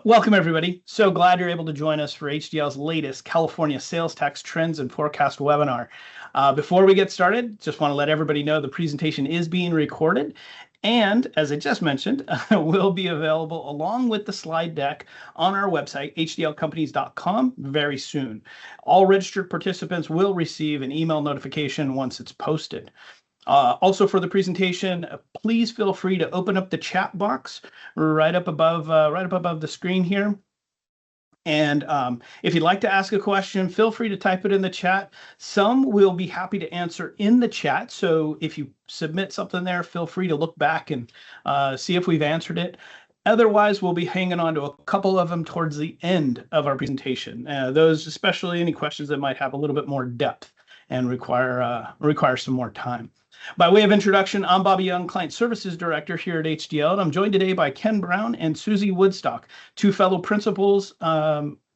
Welcome, everybody. So glad you're able to join us for HDL's latest California Sales Tax Trends and Forecast webinar. Before we get started, just want to let everybody know the presentation is being recorded. And as I just mentioned, will be available along with the slide deck on our website, hdlcompanies.com, very soon. All registered participants will receive an email notification once it's posted. Also for the presentation, please feel free to open up the chat box right up above the screen here. And if you'd like to ask a question, feel free to type it in the chat. Some we'll be happy to answer in the chat. So if you submit something there, feel free to look back and see if we've answered it. Otherwise, we'll be hanging on to a couple of them towards the end of our presentation. Those, especially any questions that might have a little bit more depth and require some more time. By way of introduction, I'm Bobby Young, Client Services Director here at HdL, and I'm joined today by Ken Brown and Susie Woodstock, two fellow principals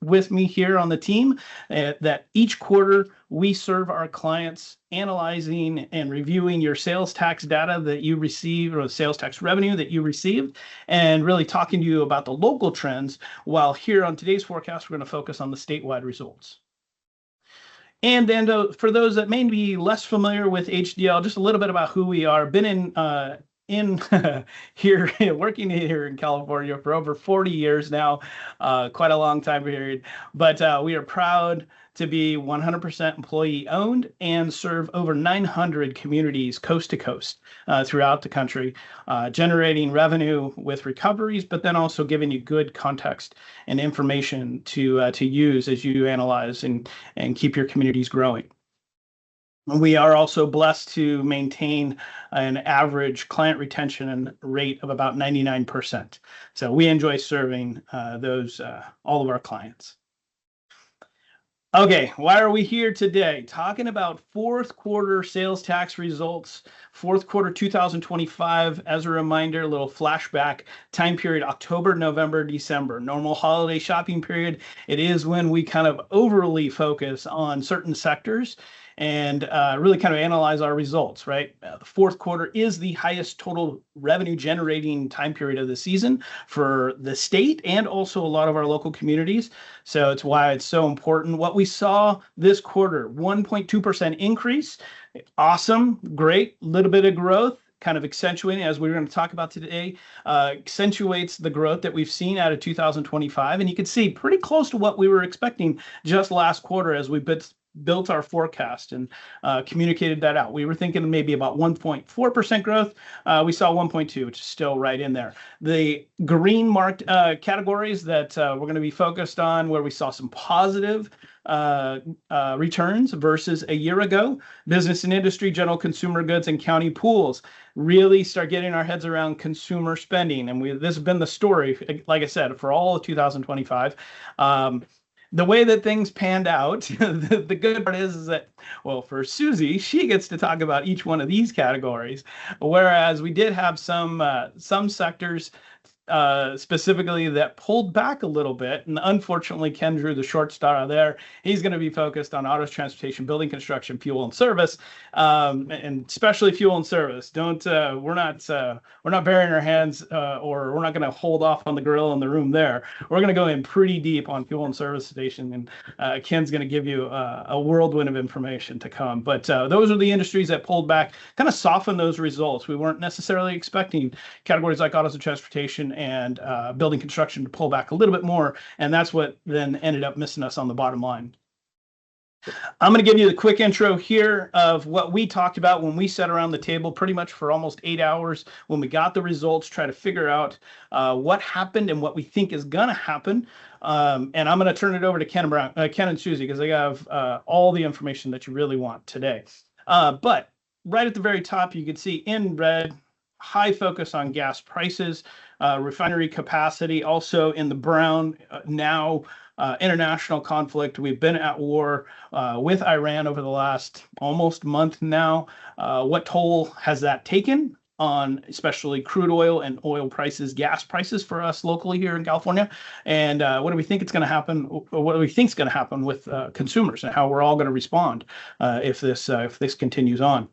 with me here on the team, that each quarter we serve our clients analyzing and reviewing your sales tax data that you receive, or the sales tax revenue that you received, and really talking to you about the local trends, while here on today's forecast, we're going to focus on the statewide results. And then for those that may be less familiar with HdL, just a little bit about who we are. Been in here working here in California for over 40 years now, quite a long time period. But we are proud to be 100% employee owned and serve over 900 communities coast to coast throughout the country, generating revenue with recoveries, but then also giving you good context and information to use as you analyze and keep your communities growing. We are also blessed to maintain an average client retention rate of about 99%. So we enjoy serving all of our clients. Okay, why are we here today? Talking about fourth quarter sales tax results, fourth quarter 2025. As a reminder, a little flashback, time period, October, November, December, normal holiday shopping period. It is when we kind of overly focus on certain sectors and really kind of analyze our results, right? The fourth quarter is the highest total revenue generating time period of the season for the state and also a lot of our local communities. So it's why it's so important. What we saw this quarter, 1.2% increase. Awesome, great, little bit of growth, kind of accentuating, as we're going to talk about today, accentuates the growth that we've seen out of 2025. And you can see pretty close to what we were expecting just last quarter as we built our forecast and communicated that out. We were thinking maybe about 1.4% growth. We saw 1.2, which is still right in there. The green marked categories that we're going to be focused on, where we saw some positive returns versus a year ago: business and industry, general consumer goods, and county pools. Really start getting our heads around consumer spending. And this has been the story, like I said, for all of 2025. The way that things panned out, the good part is that, well, for Susie, she gets to talk about each one of these categories, whereas we did have some sectors specifically that pulled back a little bit. And unfortunately, Ken drew the short star there. He's going to be focused on autos, transportation, building, construction, fuel, and service, and especially fuel and service. We're not burying our hands, or we're not going to hold off on the grill in the room there. We're going to go in pretty deep on fuel and service station, and Ken's going to give you a whirlwind of information to come. But those are the industries that pulled back, kind of softened those results. We weren't necessarily expecting categories like autos and transportation and building construction to pull back a little bit more, and that's what then ended up missing us on the bottom line. I'm going to give you the quick intro here of what we talked about when we sat around the table pretty much for almost 8 hours when we got the results, try to figure out what happened and what we think is going to happen. And I'm going to turn it over to Ken and Susie, because they have all the information that you really want today. But right at the very top, you can see in red, high focus on gas prices, refinery capacity. Also in the brown, now international conflict. We've been at war with Iran over the last almost month now. What toll has that taken on especially crude oil and oil prices, gas prices for us locally here in California? And what do we think it's going to happen? What do we think is going to happen with consumers, and how we're all going to respond if this continues on?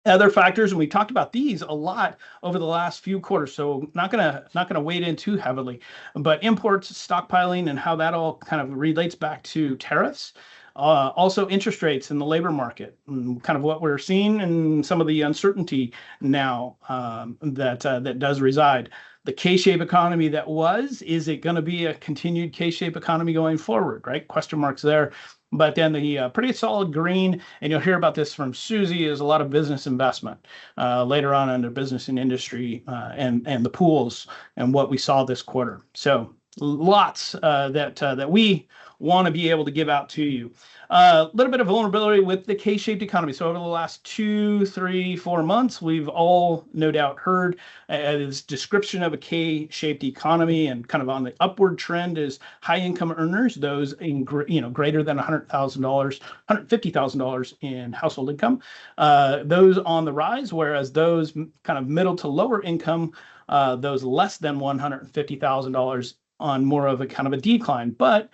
Other factors, and we talked about these a lot over the last few quarters, so not gonna wade in too heavily, but imports, stockpiling, and how that all kind of relates back to tariffs. Also, interest rates in the labor market, and kind of what we're seeing and some of the uncertainty now that does reside. The K-shaped economy that was, is it going to be a continued K-shaped economy going forward, right? Question marks there. But then the pretty solid green, and you'll hear about this from Susie, is a lot of business investment later on under business and industry and the pools and what we saw this quarter. So lots that we want to be able to give out to you. A little bit of vulnerability with the K-shaped economy. So over the last 2, 3, 4 months, we've all no doubt heard this description of a K-shaped economy, and kind of on the upward trend is high income earners, those in greater than $100,000, $150,000 in household income, those on the rise, whereas those kind of middle to lower income, those less than $150,000 on more of a kind of a decline. But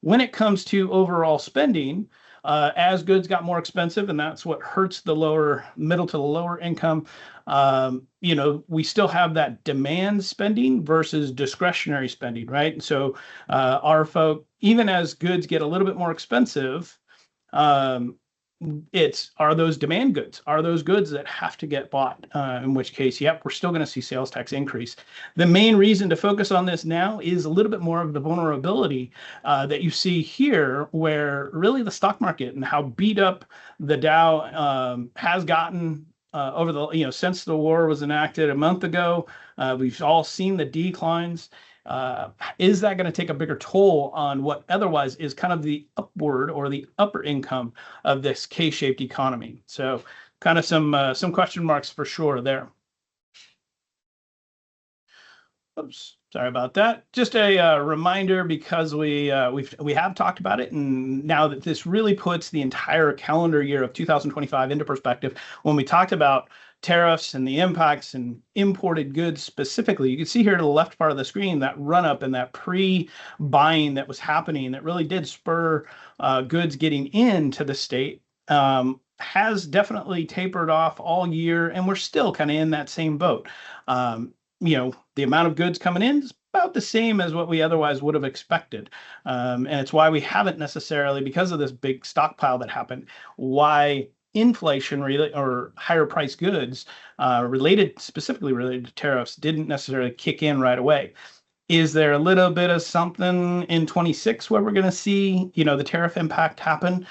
when it comes to overall spending, as goods got more expensive, and that's what hurts the middle to the lower income, we still have that demand spending versus discretionary spending, right? So our folk, even as goods get a little bit more expensive, are those demand goods? Are those goods that have to get bought? In which case, yep, we're still going to see sales tax increase. The main reason to focus on this now is a little bit more of the vulnerability that you see here, where really the stock market and how beat up the Dow has gotten over the since the war was enacted a month ago. We've all seen the declines. Is that going to take a bigger toll on what otherwise is kind of the upward or the upper income of this K-shaped economy? So kind of some question marks for sure there. Oops, sorry about that. Just a reminder, because we have talked about it, and now that this really puts the entire calendar year of 2025 into perspective, when we talked about tariffs and the impacts and imported goods specifically, you can see here to the left part of the screen that run up and that pre-buying that was happening that really did spur goods getting into the state. Has definitely tapered off all year, and we're still kind of in that same boat. The amount of goods coming in is about the same as what we otherwise would have expected. And it's why we haven't necessarily, because of this big stockpile that happened, why inflation or higher price goods specifically related to tariffs didn't necessarily kick in right away. Is there a little bit of something in 26 where we're going to see, the tariff impact happen?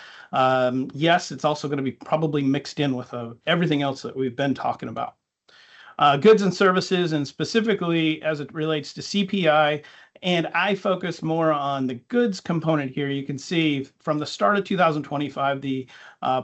Yes, it's also going to be probably mixed in with everything else that we've been talking about. Goods and services, and specifically as it relates to CPI, and I focus more on the goods component here. You can see from the start of 2025, the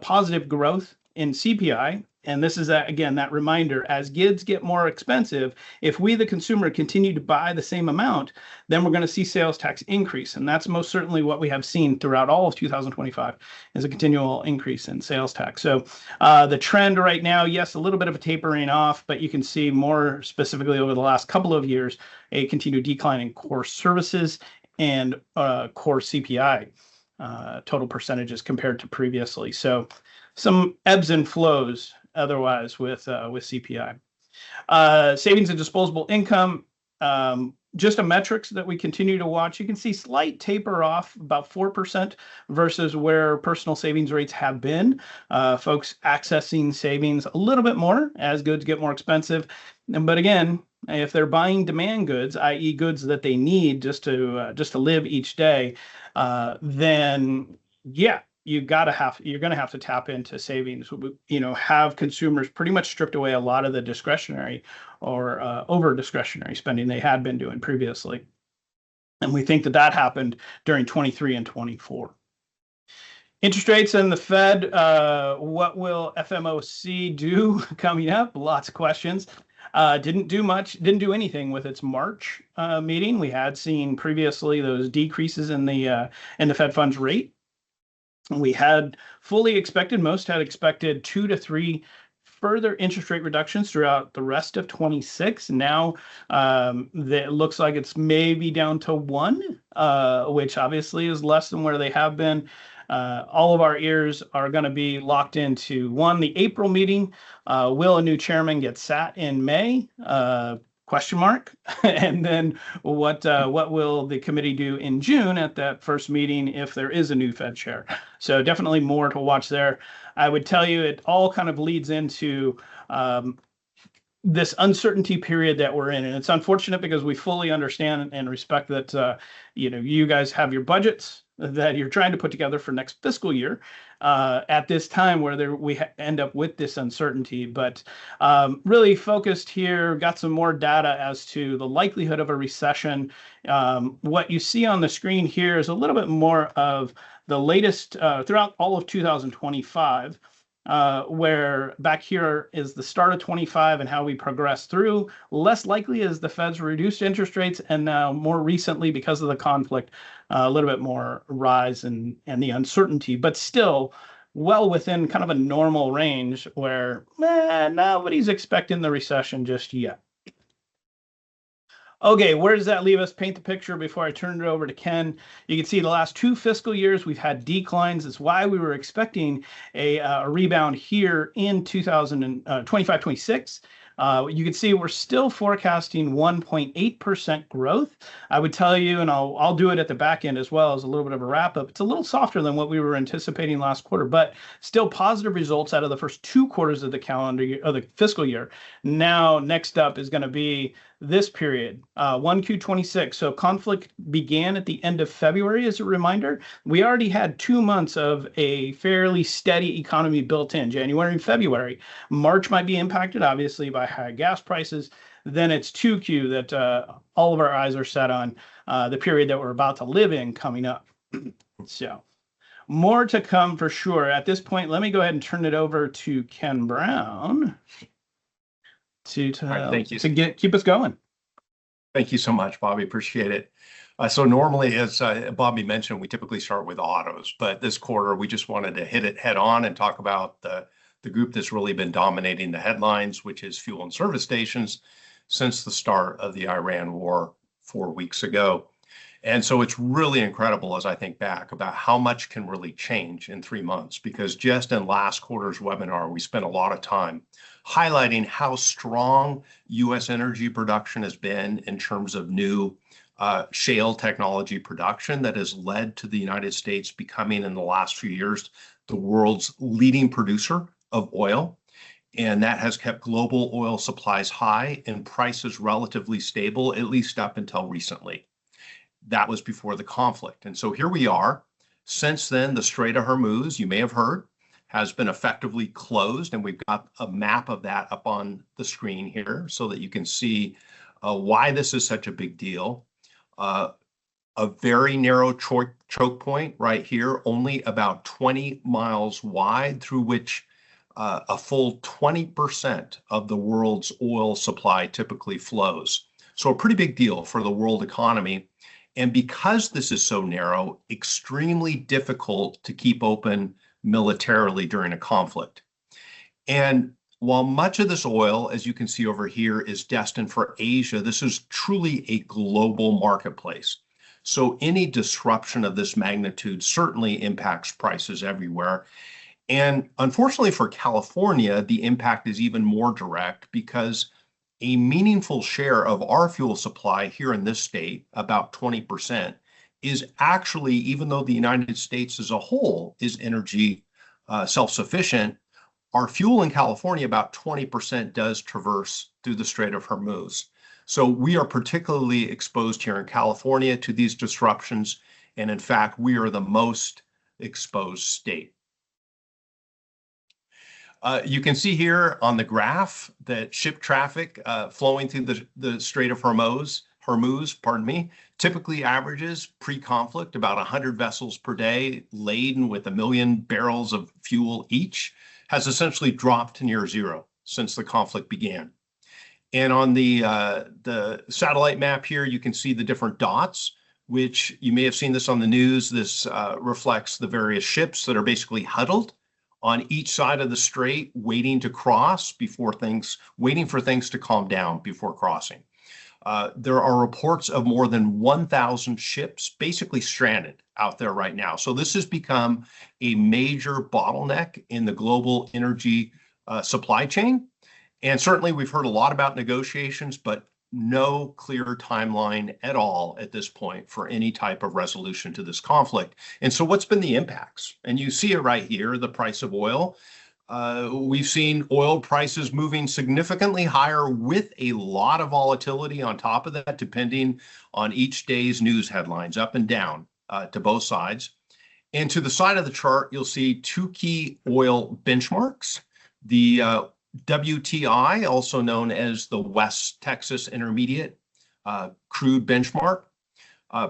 positive growth in CPI. And this is again, that reminder, as goods get more expensive, if we, the consumer, continue to buy the same amount, then we're going to see sales tax increase. And that's most certainly what we have seen throughout all of 2025, is a continual increase in sales tax. So the trend right now, yes, a little bit of a tapering off, but you can see more specifically over the last couple of years, a continued decline in core services and core CPI total percentages compared to previously. So some ebbs and flows otherwise with CPI. Savings and disposable income, just a metrics that we continue to watch. You can see slight taper off, about 4% versus where personal savings rates have been. Folks accessing savings a little bit more as goods get more expensive. But again, if they're buying demand goods, i.e. goods that they need just to live each day, then yeah, you're going to have to tap into savings. Have consumers pretty much stripped away a lot of the discretionary or over discretionary spending they had been doing previously. And we think that happened during 23 and 24. Interest rates and the Fed, what will FOMC do coming up? Lots of questions. Didn't do anything with its March meeting. We had seen previously those decreases in the Fed funds rate. We had fully expected, most had expected 2 to 3 further interest rate reductions throughout the rest of 26. Now it looks like it's maybe down to 1, which obviously is less than where they have been. All of our ears are going to be locked into 1, the April meeting. Will a new chairman get sat in May? Question mark. And then what will the committee do in June at that first meeting if there is a new Fed chair? So definitely more to watch there. I would tell you it all kind of leads into this uncertainty period that we're in. And it's unfortunate because we fully understand and respect that, you guys have your budgets that you're trying to put together for next fiscal year at this time where we end up with this uncertainty. But really focused here, got some more data as to the likelihood of a recession. What you see on the screen here is a little bit more of the latest throughout all of 2025. Where back here is the start of 25 and how we progress through. Less likely is the Fed's reduced interest rates, and now more recently, because of the conflict, a little bit more rise and the uncertainty, but still well within kind of a normal range where nobody's expecting the recession just yet. Okay, where does that leave us? Paint the picture before I turn it over to Ken. You can see the last 2 fiscal years we've had declines. It's why we were expecting a rebound here in 2025-26. You can see we're still forecasting 1.8% growth. I would tell you, and I'll do it at the back end as well as a little bit of a wrap up. It's a little softer than what we were anticipating last quarter, but still positive results out of the first 2 quarters of the calendar year, of the fiscal year. Now, next up is going to be this period, 1Q26. So conflict began at the end of February, as a reminder. We already had 2 months of a fairly steady economy built in, January and February. March might be impacted, obviously, by high gas prices. Then it's 2Q that all of our eyes are set on, the period that we're about to live in coming up. So more to come for sure. At this point, let me go ahead and turn it over to Ken Brown to thank you. Keep us going. Thank you so much, Bobby. Appreciate it. So normally, as Bobby mentioned, we typically start with autos, but this quarter we just wanted to hit it head on and talk about the group that's really been dominating the headlines, which is fuel and service stations since the start of the Iran war 4 weeks ago. And so it's really incredible as I think back about how much can really change in 3 months, because just in last quarter's webinar, we spent a lot of time highlighting how strong U.S. energy production has been in terms of new shale technology production that has led to the United States becoming, in the last few years, the world's leading producer of oil. And that has kept global oil supplies high and prices relatively stable, at least up until recently. That was before the conflict. And so here we are. Since then, the Strait of Hormuz, you may have heard, has been effectively closed. And we've got a map of that up on the screen here so that you can see why this is such a big deal. A very narrow choke point right here, only about 20 miles wide, through which a full 20% of the world's oil supply typically flows. So a pretty big deal for the world economy. And because this is so narrow, extremely difficult to keep open militarily during a conflict. And while much of this oil, as you can see over here, is destined for Asia, this is truly a global marketplace. So any disruption of this magnitude certainly impacts prices everywhere. And unfortunately for California, the impact is even more direct because a meaningful share of our fuel supply here in this state, about 20%, is actually, even though the United States as a whole is energy self-sufficient, our fuel in California, about 20% does traverse through the Strait of Hormuz. So we are particularly exposed here in California to these disruptions. And in fact, we are the most exposed state. You can see here on the graph that ship traffic flowing through the Strait of Hormuz, typically averages pre-conflict about 100 vessels per day, laden with 1 million barrels of fuel each, has essentially dropped to near zero since the conflict began. And on the satellite map here, you can see the different dots, which you may have seen this on the news. This reflects the various ships that are basically huddled on each side of the strait, waiting to cross waiting for things to calm down before crossing. There are reports of more than 1,000 ships basically stranded out there right now. So this has become a major bottleneck in the global energy supply chain. And certainly we've heard a lot about negotiations, but no clear timeline at all at this point for any type of resolution to this conflict. And so what's been the impacts? And you see it right here, the price of oil. We've seen oil prices moving significantly higher with a lot of volatility on top of that, depending on each day's news headlines, up and down to both sides. And to the side of the chart, you'll see two key oil benchmarks. The WTI, also known as the West Texas Intermediate crude benchmark,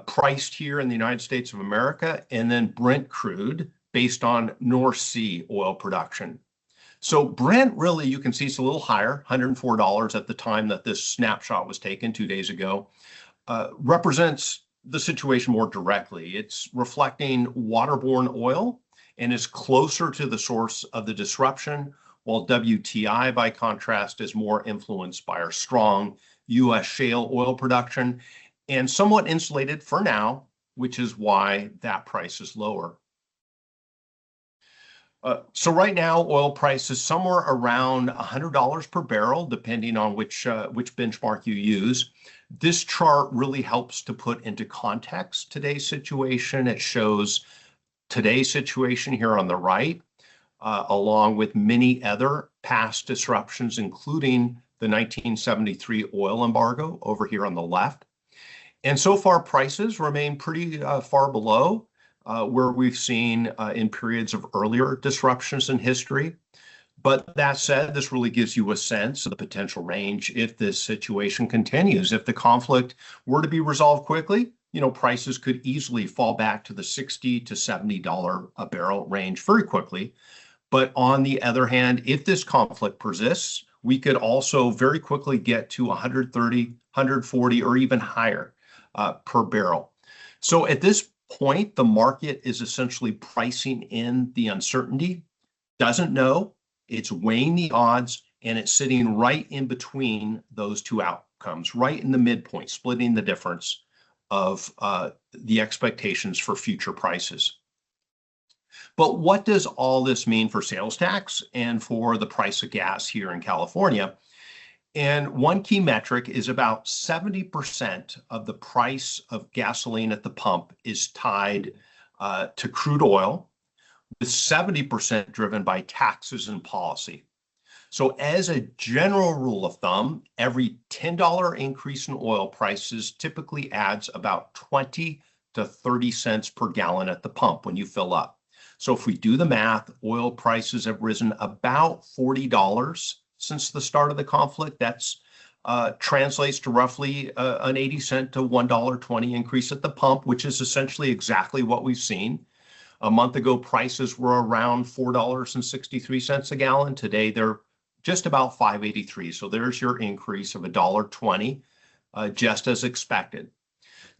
priced here in the United States of America, and then Brent crude based on North Sea oil production. So Brent really, you can see it's a little higher, $104 at the time that this snapshot was taken 2 days ago, represents the situation more directly. It's reflecting waterborne oil and is closer to the source of the disruption, while WTI, by contrast, is more influenced by our strong U.S. shale oil production and somewhat insulated for now, which is why that price is lower. So right now, oil price is somewhere around $100 per barrel, depending on which benchmark you use. This chart really helps to put into context today's situation. It shows today's situation here on the right, along with many other past disruptions, including the 1973 oil embargo over here on the left. And so far, prices remain pretty far below where we've seen in periods of earlier disruptions in history. But that said, this really gives you a sense of the potential range if this situation continues. If the conflict were to be resolved quickly, prices could easily fall back to the $60 to $70 a barrel range very quickly. But on the other hand, if this conflict persists, we could also very quickly get to 130, 140, or even higher per barrel. So at this point, the market is essentially pricing in the uncertainty, doesn't know, it's weighing the odds, and it's sitting right in between those two outcomes, right in the midpoint, splitting the difference of the expectations for future prices. But what does all this mean for sales tax and for the price of gas here in California? And one key metric is about 70% of the price of gasoline at the pump is tied to crude oil, with 70% driven by taxes and policy. So as a general rule of thumb, every $10 increase in oil prices typically adds about 20 to 30 cents per gallon at the pump when you fill up. So if we do the math, oil prices have risen about $40 since the start of the conflict. That's translates to roughly an 80 cent to $1.20 increase at the pump, which is essentially exactly what we've seen. A month ago, prices were around $4.63 a gallon. Today, they're just about $5.83. So there's your increase of $1.20, just as expected.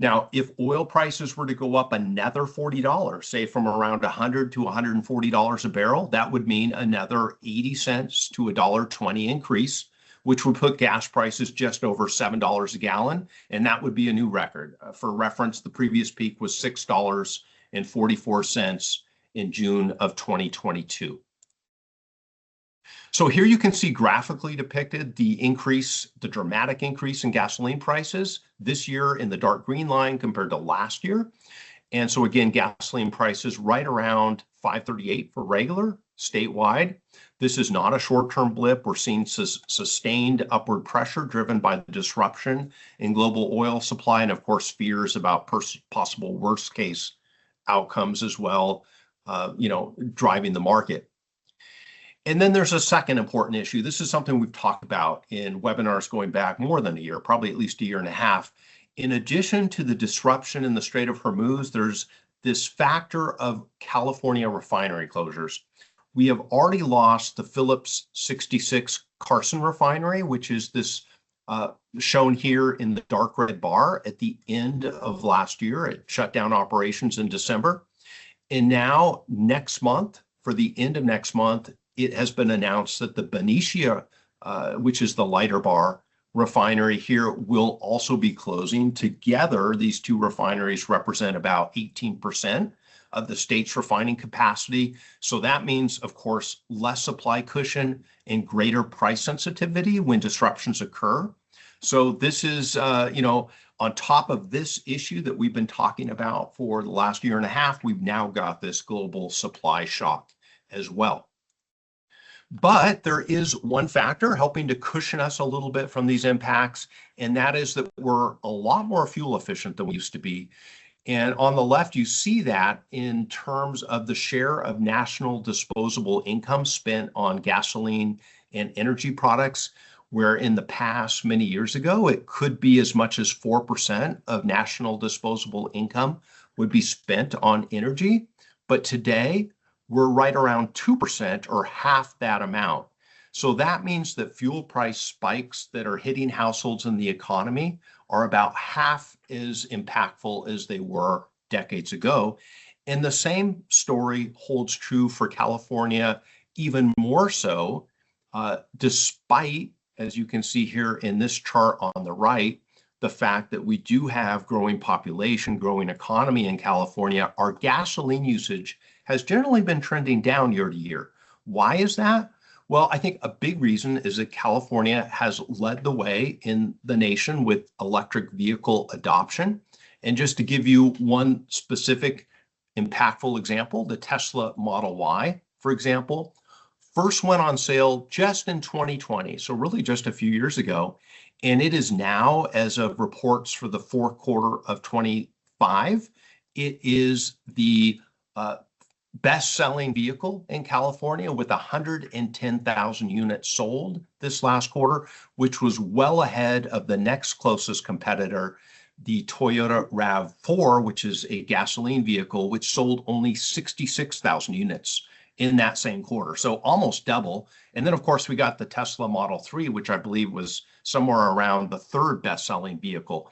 Now, if oil prices were to go up another $40, say from around $100 to $140 a barrel, that would mean another 80 cents to $1.20 increase, which would put gas prices just over $7 a gallon. And that would be a new record. For reference, the previous peak was $6.44 in June of 2022. So here you can see graphically depicted the dramatic increase in gasoline prices this year in the dark green line compared to last year. And so again, gasoline prices right around $5.38 for regular statewide. This is not a short-term blip. We're seeing sustained upward pressure driven by the disruption in global oil supply and, of course, fears about possible worst-case outcomes as well, driving the market. And then there's a second important issue. This is something we've talked about in webinars going back more than a year, probably at least a year and a half. In addition to the disruption in the Strait of Hormuz, there's this factor of California refinery closures. We have already lost the Phillips 66 Carson refinery, which is this shown here in the dark red bar at the end of last year. It shut down operations in December. And now next month, for the end of next month, it has been announced that the Benicia, which is the lighter bar refinery here, will also be closing. Together, these two refineries represent about 18% of the state's refining capacity. So that means, of course, less supply cushion and greater price sensitivity when disruptions occur. So this is, on top of this issue that we've been talking about for the last year and a half, we've now got this global supply shock as well. But there is one factor helping to cushion us a little bit from these impacts, and that is that we're a lot more fuel efficient than we used to be. And on the left, you see that in terms of the share of national disposable income spent on gasoline and energy products, where in the past, many years ago, it could be as much as 4% of national disposable income would be spent on energy. But today, we're right around 2% or half that amount. So that means that fuel price spikes that are hitting households in the economy are about half as impactful as they were decades ago. And the same story holds true for California, even more so, despite, as you can see here in this chart on the right, the fact that we do have growing population, growing economy in California. Our gasoline usage has generally been trending down year to year. Why is that? Well, I think a big reason is that California has led the way in the nation with electric vehicle adoption. And just to give you one specific impactful example, the Tesla Model Y, for example, first went on sale just in 2020, so really just a few years ago. And it is now, as of reports for the fourth quarter of 25, it is the best-selling vehicle in California with 110,000 units sold this last quarter, which was well ahead of the next closest competitor, the Toyota RAV4, which is a gasoline vehicle, which sold only 66,000 units in that same quarter. So almost double. And then, of course, we got the Tesla Model 3, which I believe was somewhere around the third best-selling vehicle.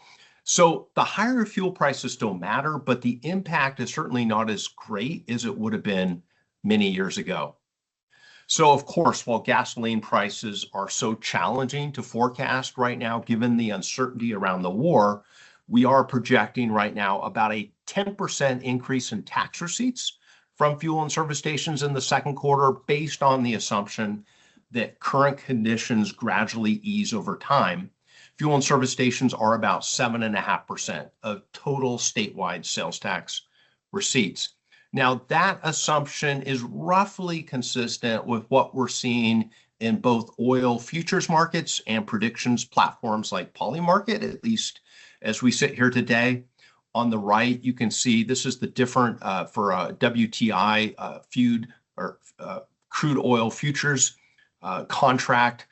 So the higher fuel prices still matter, but the impact is certainly not as great as it would have been many years ago. So, of course, while gasoline prices are so challenging to forecast right now, given the uncertainty around the war, we are projecting right now about a 10% increase in tax receipts from fuel and service stations in the second quarter, based on the assumption that current conditions gradually ease over time. Fuel and service stations are about 7.5% of total statewide sales tax receipts. Now, that assumption is roughly consistent with what we're seeing in both oil futures markets and predictions platforms like Polymarket, at least as we sit here today. On the right, you can see this is the different for WTI crude oil futures contract.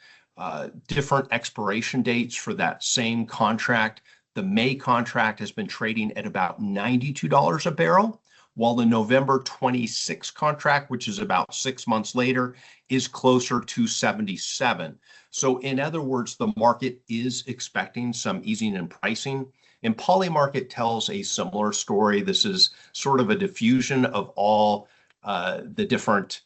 Different expiration dates for that same contract. The May contract has been trading at about $92 a barrel, while the November 26 contract, which is about 6 months later, is closer to 77. So in other words, the market is expecting some easing in pricing. And Polymarket tells a similar story. This is sort of a diffusion of all the different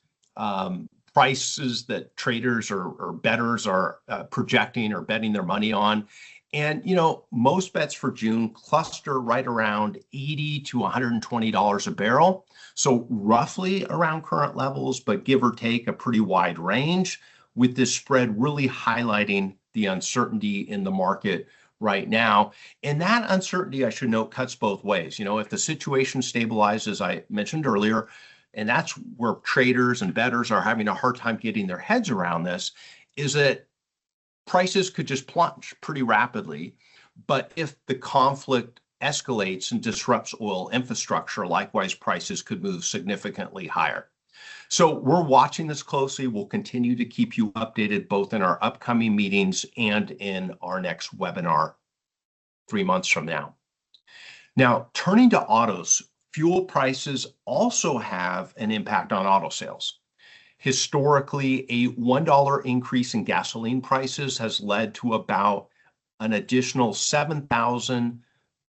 prices that traders or bettors are projecting or betting their money on. And, most bets for June cluster right around $80 to $120 a barrel. So roughly around current levels, but give or take a pretty wide range, with this spread really highlighting the uncertainty in the market right now. And that uncertainty, I should note, cuts both ways. If the situation stabilizes, I mentioned earlier, and that's where traders and bettors are having a hard time getting their heads around this, is that prices could just plunge pretty rapidly. But if the conflict escalates and disrupts oil infrastructure, likewise, prices could move significantly higher. So we're watching this closely. We'll continue to keep you updated both in our upcoming meetings and in our next webinar 3 months from now. Now, turning to autos, fuel prices also have an impact on auto sales. Historically, a $1 increase in gasoline prices has led to about an additional 7,000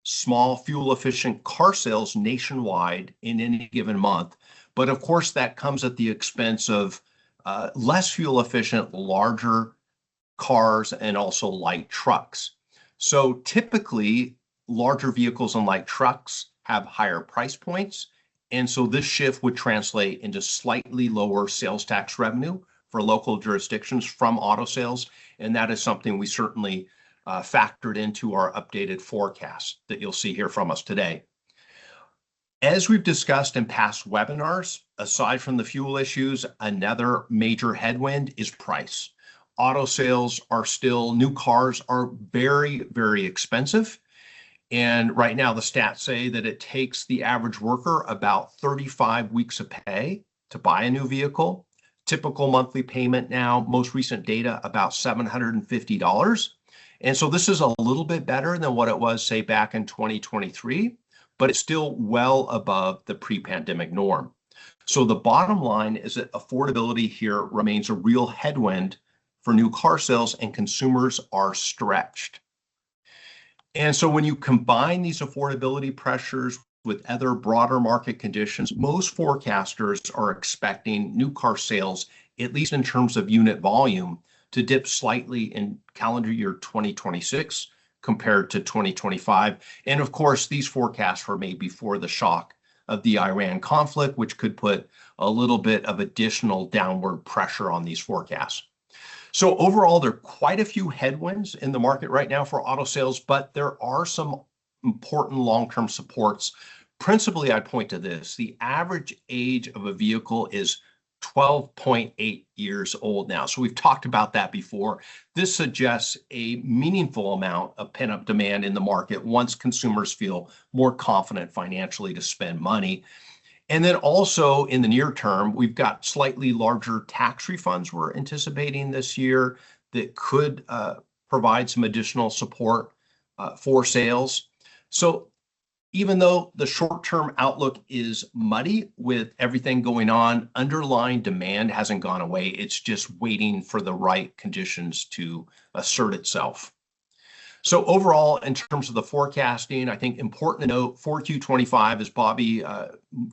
small fuel efficient car sales nationwide in any given month. But of course, that comes at the expense of less fuel efficient, larger cars and also light trucks. So typically, larger vehicles and light trucks have higher price points. And so this shift would translate into slightly lower sales tax revenue for local jurisdictions from auto sales. And that is something we certainly factored into our updated forecast that you'll see here from us today. As we've discussed in past webinars, aside from the fuel issues, another major headwind is price. Auto sales are still, new cars are very, very expensive. And right now, the stats say that it takes the average worker about 35 weeks of pay to buy a new vehicle. Typical monthly payment now, most recent data, about $750. And so this is a little bit better than what it was, say, back in 2023, but it's still well above the pre-pandemic norm. So the bottom line is that affordability here remains a real headwind for new car sales, and consumers are stretched. And so when you combine these affordability pressures with other broader market conditions, most forecasters are expecting new car sales, at least in terms of unit volume, to dip slightly in calendar year 2026 compared to 2025. And of course, these forecasts were made before the shock of the Iran conflict, which could put a little bit of additional downward pressure on these forecasts. So overall, there are quite a few headwinds in the market right now for auto sales, but there are some important long-term supports. Principally, I point to this. The average age of a vehicle is 12.8 years old now. So we've talked about that before. This suggests a meaningful amount of pent-up demand in the market once consumers feel more confident financially to spend money. And then also in the near term, we've got slightly larger tax refunds we're anticipating this year that could provide some additional support for sales. So even though the short-term outlook is muddy with everything going on, underlying demand hasn't gone away. It's just waiting for the right conditions to assert itself. So overall, in terms of the forecasting, I think important to note, 4Q25, as Bobby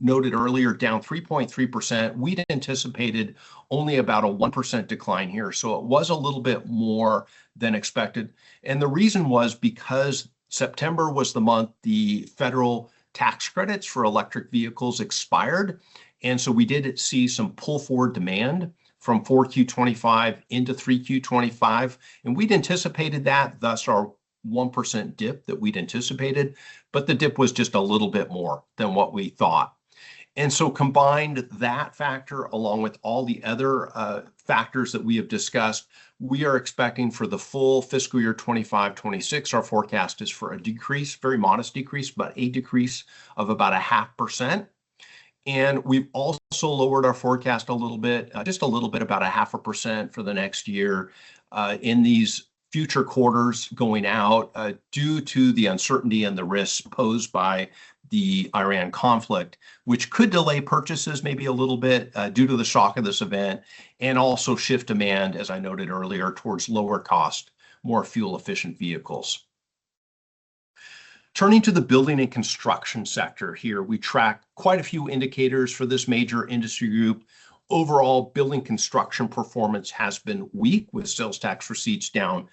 noted earlier, down 3.3%. We'd anticipated only about a 1% decline here. So it was a little bit more than expected. And the reason was because September was the month the federal tax credits for electric vehicles expired. And so we did see some pull forward demand from 4Q25 into 3Q25. And we'd anticipated that, thus our 1% dip that we'd anticipated, but the dip was just a little bit more than what we thought. And so combined that factor along with all the other factors that we have discussed, we are expecting for the full fiscal year 25-26, our forecast is for a decrease, very modest decrease, but a decrease of about 0.5%. And we've also lowered our forecast a little bit, just a little bit, about 0.5% for the next year in these future quarters going out due to the uncertainty and the risks posed by the Iran conflict, which could delay purchases maybe a little bit due to the shock of this event, and also shift demand, as I noted earlier, towards lower cost, more fuel efficient vehicles. Turning to the building and construction sector here, we track quite a few indicators for this major industry group. Overall, building construction performance has been weak, with sales tax receipts down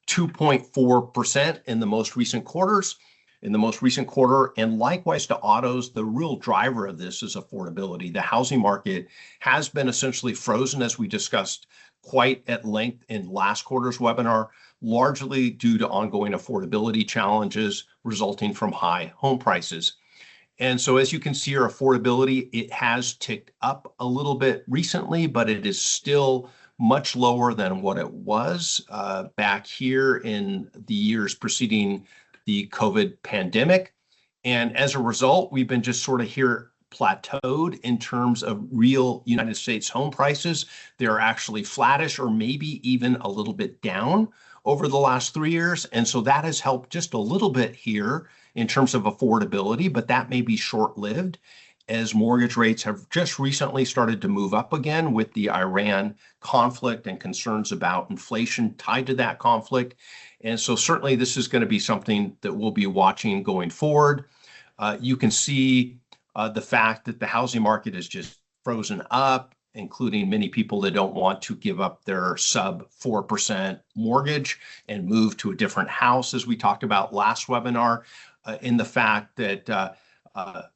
2.4% in the most recent quarters. In the most recent quarter, and likewise to autos, the real driver of this is affordability. The housing market has been essentially frozen, as we discussed quite at length in last quarter's webinar, largely due to ongoing affordability challenges resulting from high home prices. And so as you can see, our affordability, it has ticked up a little bit recently, but it is still much lower than what it was back here in the years preceding the COVID pandemic. And as a result, we've been just sort of here plateaued in terms of real United States home prices. They're actually flattish or maybe even a little bit down over the last 3 years. And so that has helped just a little bit here in terms of affordability, but that may be short-lived as mortgage rates have just recently started to move up again with the Iran conflict and concerns about inflation tied to that conflict. And so certainly this is going to be something that we'll be watching going forward. You can see the fact that the housing market is just frozen up, including many people that don't want to give up their sub 4% mortgage and move to a different house, as we talked about last webinar, in the fact that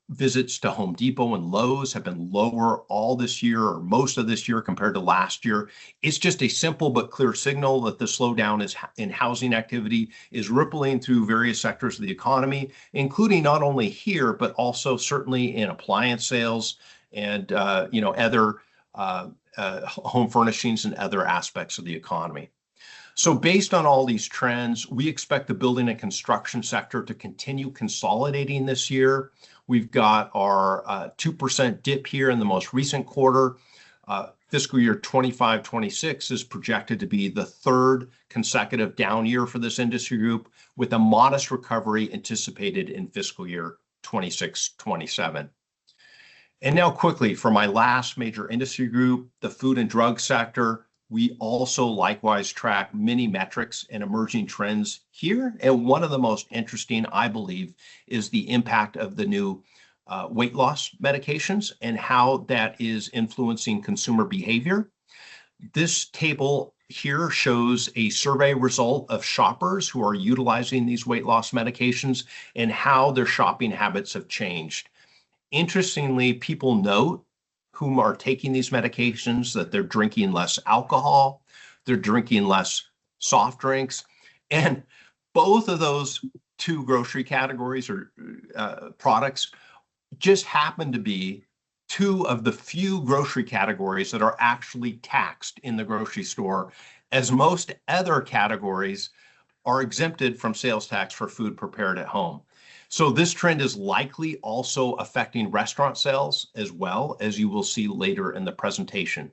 visits to Home Depot and Lowe's have been lower all this year or most of this year compared to last year. It's just a simple but clear signal that the slowdown in housing activity is rippling through various sectors of the economy, including not only here, but also certainly in appliance sales and other home furnishings and other aspects of the economy. So based on all these trends, we expect the building and construction sector to continue consolidating this year. We've got our 2% dip here in the most recent quarter. Fiscal year 25-26 is projected to be the third consecutive down year for this industry group, with a modest recovery anticipated in fiscal year 26-27. And now quickly, for my last major industry group, the food and drug sector, we also likewise track many metrics and emerging trends here. And one of the most interesting, I believe, is the impact of the new weight loss medications and how that is influencing consumer behavior. This table here shows a survey result of shoppers who are utilizing these weight loss medications and how their shopping habits have changed. Interestingly, people note whom are taking these medications that they're drinking less alcohol, they're drinking less soft drinks, and both of those two grocery categories or products just happen to be two of the few grocery categories that are actually taxed in the grocery store, as most other categories are exempted from sales tax for food prepared at home. So this trend is likely also affecting restaurant sales as well, as you will see later in the presentation.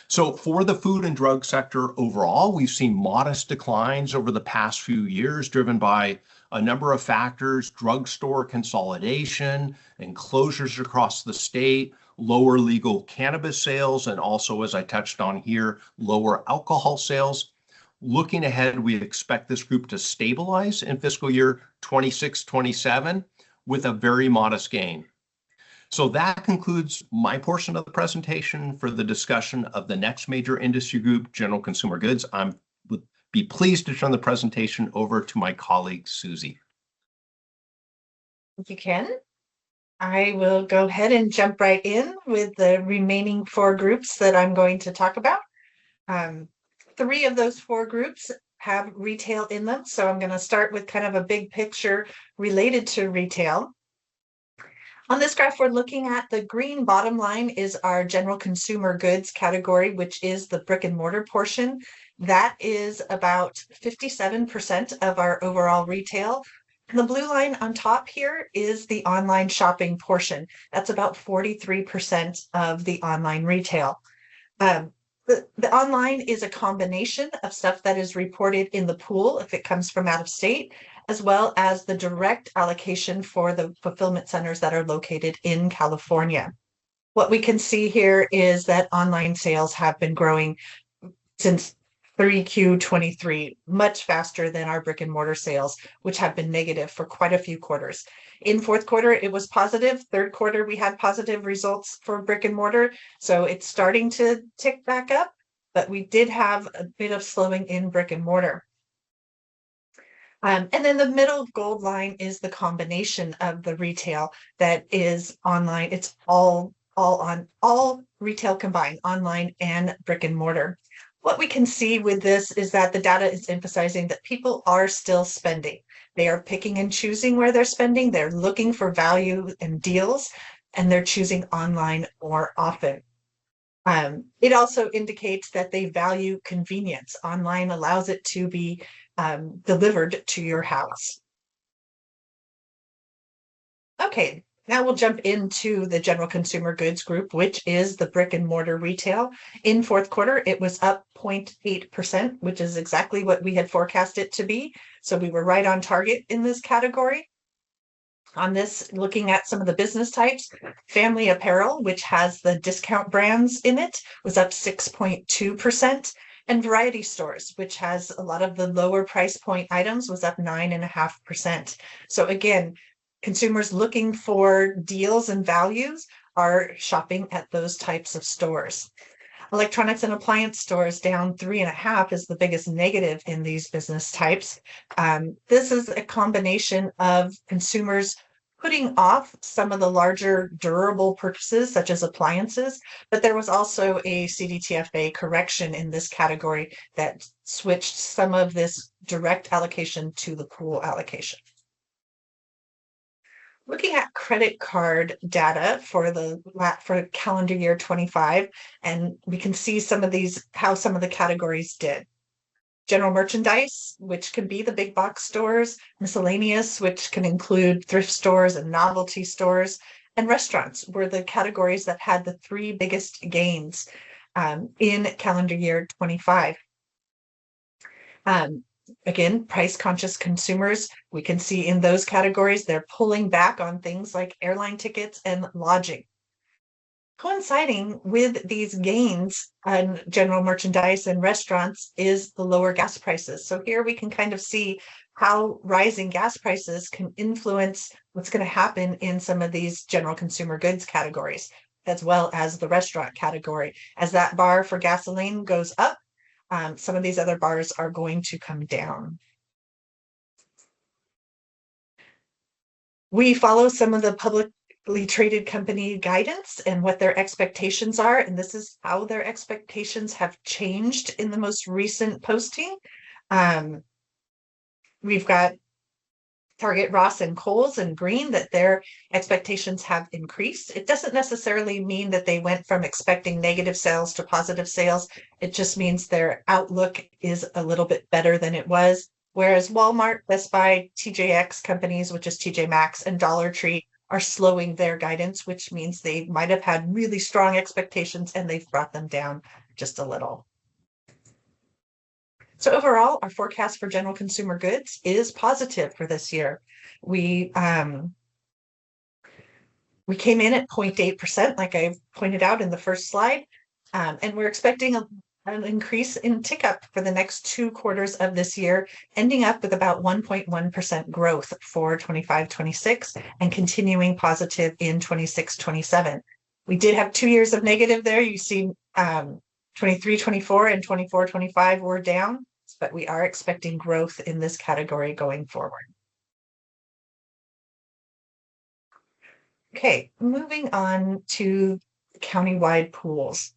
So for the food and drug sector overall, we've seen modest declines over the past few years, driven by a number of factors: drugstore consolidation and closures across the state, lower legal cannabis sales, and also, as I touched on here, lower alcohol sales. Looking ahead, we expect this group to stabilize in fiscal year 26-27 with a very modest gain. So that concludes my portion of the presentation. For the discussion of the next major industry group, general consumer goods, I would be pleased to turn the presentation over to my colleague, Susie. Thank you, Ken. I will go ahead and jump right in with the remaining four groups that I'm going to talk about. Three of those four groups have retail in them. So I'm going to start with kind of a big picture related to retail. On this graph, we're looking at the green bottom line is our general consumer goods category, which is the brick and mortar portion. That is about 57% of our overall retail. And the blue line on top here is the online shopping portion. That's about 43% of the online retail. The online is a combination of stuff that is reported in the pool if it comes from out of state, as well as the direct allocation for the fulfillment centers that are located in California. What we can see here is that online sales have been growing since 3Q23, much faster than our brick and mortar sales, which have been negative for quite a few quarters. In fourth quarter, it was positive. Third quarter, we had positive results for brick and mortar. So it's starting to tick back up, but we did have a bit of slowing in brick and mortar. And then the middle gold line is the combination of the retail that is online. It's all retail combined, online and brick and mortar. What we can see with this is that the data is emphasizing that people are still spending. They are picking and choosing where they're spending. They're looking for value and deals, and they're choosing online more often. It also indicates that they value convenience. Online allows it to be delivered to your house. Okay. Now we'll jump into the general consumer goods group, which is the brick and mortar retail. In fourth quarter, it was up 0.8%, which is exactly what we had forecast it to be. So we were right on target in this category. On this, looking at some of the business types, family apparel, which has the discount brands in it, was up 6.2%. And variety stores, which has a lot of the lower price point items, was up 9.5%. So again, consumers looking for deals and values are shopping at those types of stores. Electronics and appliance stores down 3.5 is the biggest negative in these business types. This is a combination of consumers putting off some of the larger durable purchases, such as appliances, but there was also a CDTFA correction in this category that switched some of this direct allocation to the pool allocation. Looking at credit card data for calendar year 25, and we can see how some of the categories did. General merchandise, which can be the big box stores, miscellaneous, which can include thrift stores and novelty stores, and restaurants were the categories that had the 3 biggest gains in calendar year 25. Again, price-conscious consumers, we can see in those categories, they're pulling back on things like airline tickets and lodging. Coinciding with these gains on general merchandise and restaurants is the lower gas prices. So here we can kind of see how rising gas prices can influence what's going to happen in some of these general consumer goods categories, as well as the restaurant category. As that bar for gasoline goes up, some of these other bars are going to come down. We follow some of the publicly traded company guidance and what their expectations are, and this is how their expectations have changed in the most recent posting. We've got Target, Ross, and Kohl's in green that their expectations have increased. It doesn't necessarily mean that they went from expecting negative sales to positive sales. It just means their outlook is a little bit better than it was. Whereas Walmart, Best Buy, TJX companies, which is TJ Maxx, and Dollar Tree are slowing their guidance, which means they might have had really strong expectations and they've brought them down just a little. So overall, our forecast for general consumer goods is positive for this year. We came in at 0.8%, like I pointed out in the first slide, and we're expecting an increase in tick up for the next 2 quarters of this year, ending up with about 1.1% growth for 25-26 and continuing positive in 26-27. We did have 2 years of negative there. You see 23-24 and 24-25 were down, but we are expecting growth in this category going forward. Okay, moving on to countywide pools.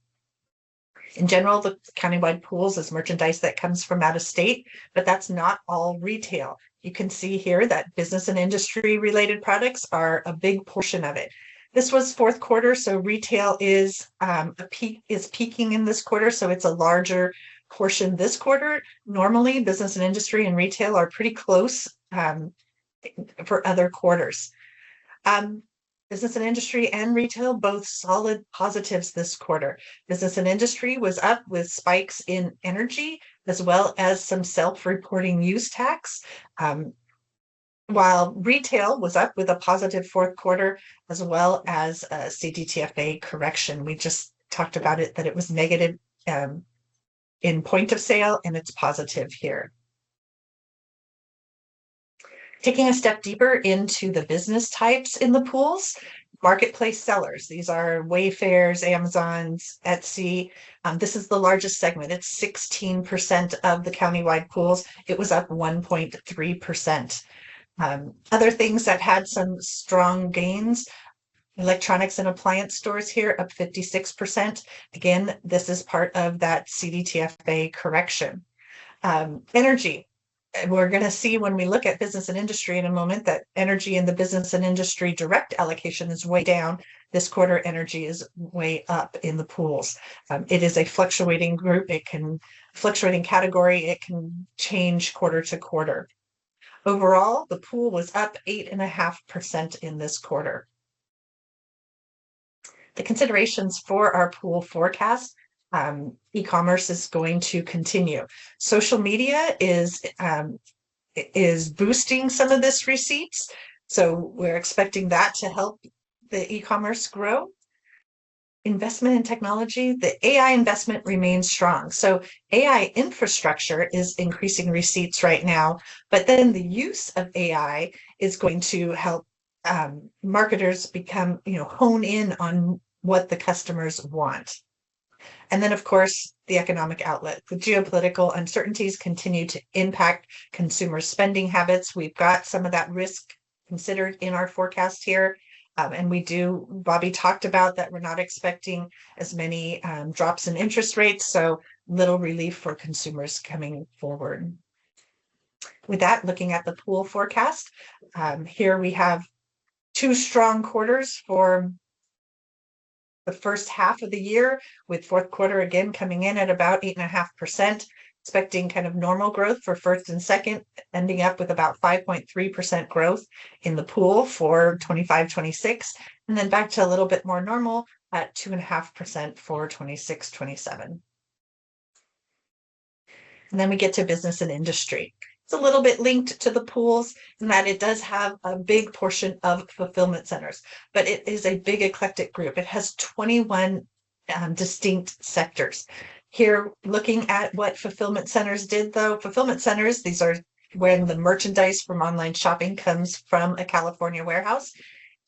In general, the countywide pools is merchandise that comes from out of state, but that's not all retail. You can see here that business and industry related products are a big portion of it. This was 4th quarter, so retail is peaking in this quarter, so it's a larger portion this quarter. Normally, business and industry and retail are pretty close for other quarters. Business and industry and retail, both solid positives this quarter. Business and industry was up with spikes in energy, as well as some self-reporting use tax. While retail was up with a positive 4th quarter, as well as a CDTFA correction. We just talked about it, that it was negative in point of sale, and it's positive here. Taking a step deeper into the business types in the pools, marketplace sellers. These are Wayfairs, Amazons, Etsy. This is the largest segment. It's 16% of the countywide pools. It was up 1.3%. Other things that had some strong gains, electronics and appliance stores here up 56%. Again, this is part of that CDTFA correction. Energy. We're going to see when we look at business and industry in a moment that energy in the business and industry direct allocation is way down. This quarter, energy is way up in the pools. It is a fluctuating group. Fluctuating category. It can change quarter to quarter. Overall, the pool was up 8.5% in this quarter. The considerations for our pool forecast. E-commerce is going to continue. Social media is boosting some of this receipts. So we're expecting that to help the e-commerce grow. Investment in technology, the AI investment remains strong. So AI infrastructure is increasing receipts right now, but then the use of AI is going to help marketers become, hone in on what the customers want. And then, of course, the economic outlet. The geopolitical uncertainties continue to impact consumer spending habits. We've got some of that risk considered in our forecast here. And Bobby talked about that we're not expecting as many drops in interest rates, so little relief for consumers coming forward. With that, looking at the pool forecast, here we have 2 strong quarters for the first half of the year, with fourth quarter again coming in at about 8.5%, expecting kind of normal growth for first and second, ending up with about 5.3% growth in the pool for 25-26, and then back to a little bit more normal at 2.5% for 26-27. And then we get to business and industry. It's a little bit linked to the pools in that it does have a big portion of fulfillment centers, but it is a big eclectic group. It has 21 distinct sectors. Here, looking at what fulfillment centers did, though, fulfillment centers, these are when the merchandise from online shopping comes from a California warehouse.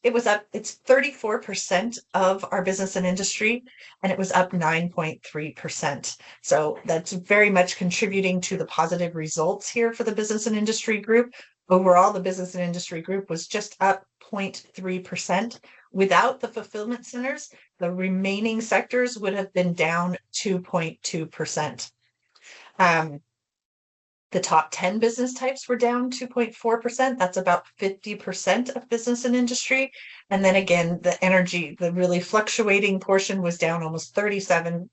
It's 34% of our business and industry, and it was up 9.3%. So that's very much contributing to the positive results here for the business and industry group. Overall, the business and industry group was just up 0.3%. Without the fulfillment centers, the remaining sectors would have been down 2.2%. The top 10 business types were down 2.4%. That's about 50% of business and industry. And then again, the energy, the really fluctuating portion was down almost 37%,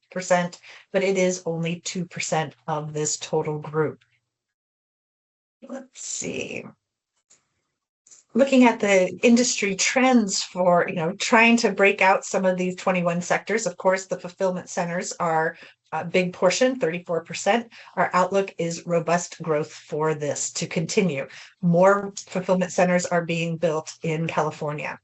but it is only 2% of this total group. Let's see. Looking at the industry trends for, trying to break out some of these 21 sectors, of course, the fulfillment centers are a big portion, 34%. Our outlook is robust growth for this to continue. More fulfillment centers are being built in California.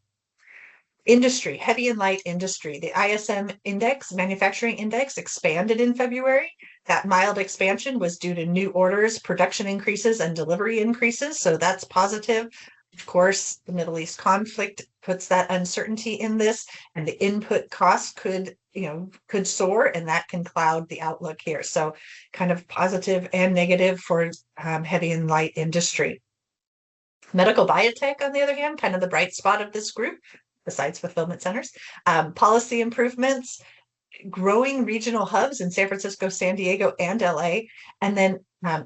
Industry, heavy and light industry. The ISM index, manufacturing index, expanded in February. That mild expansion was due to new orders, production increases, and delivery increases. So that's positive. Of course, the Middle East conflict puts that uncertainty in this, and the input costs could soar, and that can cloud the outlook here. So kind of positive and negative for heavy and light industry. Medical biotech, on the other hand, kind of the bright spot of this group, besides fulfillment centers. Policy improvements, growing regional hubs in San Francisco, San Diego, and LA, and then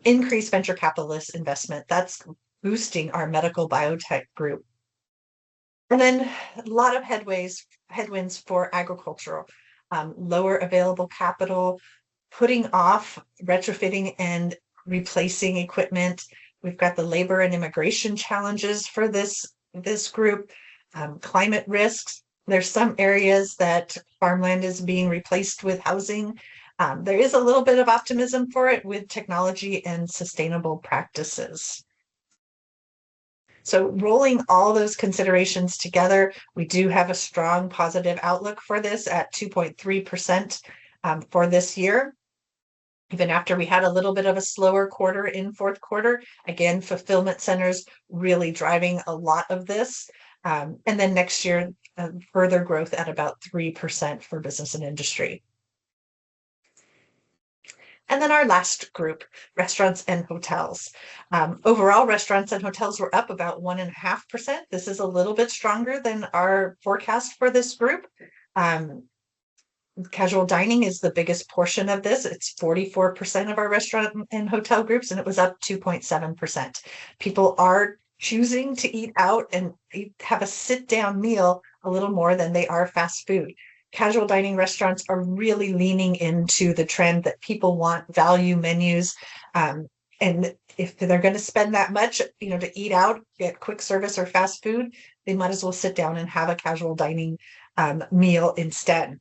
increased venture capitalist investment. That's boosting our medical biotech group. And then a lot of headwinds for agricultural, lower available capital, putting off retrofitting and replacing equipment. We've got the labor and immigration challenges for this group, climate risks. There's some areas that farmland is being replaced with housing. There is a little bit of optimism for it with technology and sustainable practices. So rolling all those considerations together, we do have a strong positive outlook for this at 2.3% for this year. Even after we had a little bit of a slower quarter in fourth quarter, again, fulfillment centers really driving a lot of this. And then next year, further growth at about 3% for business and industry. And then our last group, restaurants and hotels. Overall, restaurants and hotels were up about 1.5%. This is a little bit stronger than our forecast for this group. Casual dining is the biggest portion of this. It's 44% of our restaurant and hotel groups, and it was up 2.7%. People are choosing to eat out and have a sit-down meal a little more than they are fast food. Casual dining restaurants are really leaning into the trend that people want value menus. And if they're going to spend that much, to eat out, get quick service or fast food, they might as well sit down and have a casual dining meal instead.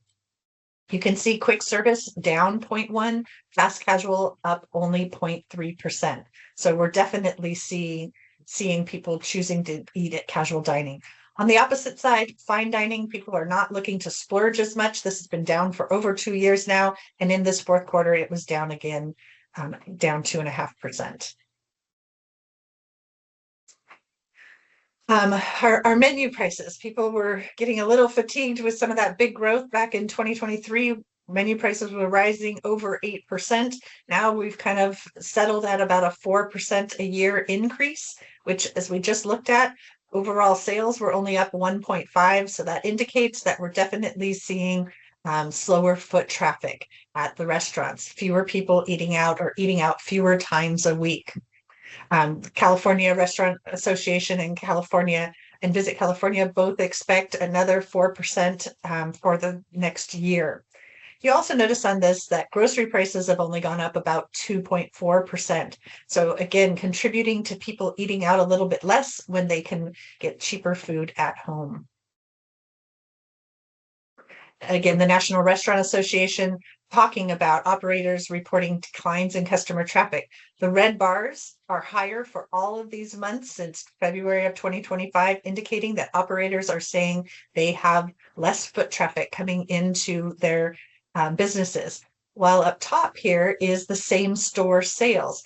You can see quick service down 0.1, fast casual up only 0.3%. So we're definitely seeing people choosing to eat at casual dining. On the opposite side, fine dining, people are not looking to splurge as much. This has been down for over 2 years now. And in this fourth quarter, it was down again, down 2.5%. Our menu prices, people were getting a little fatigued with some of that big growth back in 2023. Menu prices were rising over 8%. Now we've kind of settled at about a 4% a year increase, which, as we just looked at, overall sales were only up 1.5. So that indicates that we're definitely seeing slower foot traffic at the restaurants, fewer people eating out or eating out fewer times a week. California Restaurant Association and California and Visit California both expect another 4% for the next year. You also notice on this that grocery prices have only gone up about 2.4%. So again, contributing to people eating out a little bit less when they can get cheaper food at home. Again, the National Restaurant Association talking about operators reporting declines in customer traffic. The red bars are higher for all of these months since February of 2025, indicating that operators are saying they have less foot traffic coming into their businesses. While up top here is the same store sales.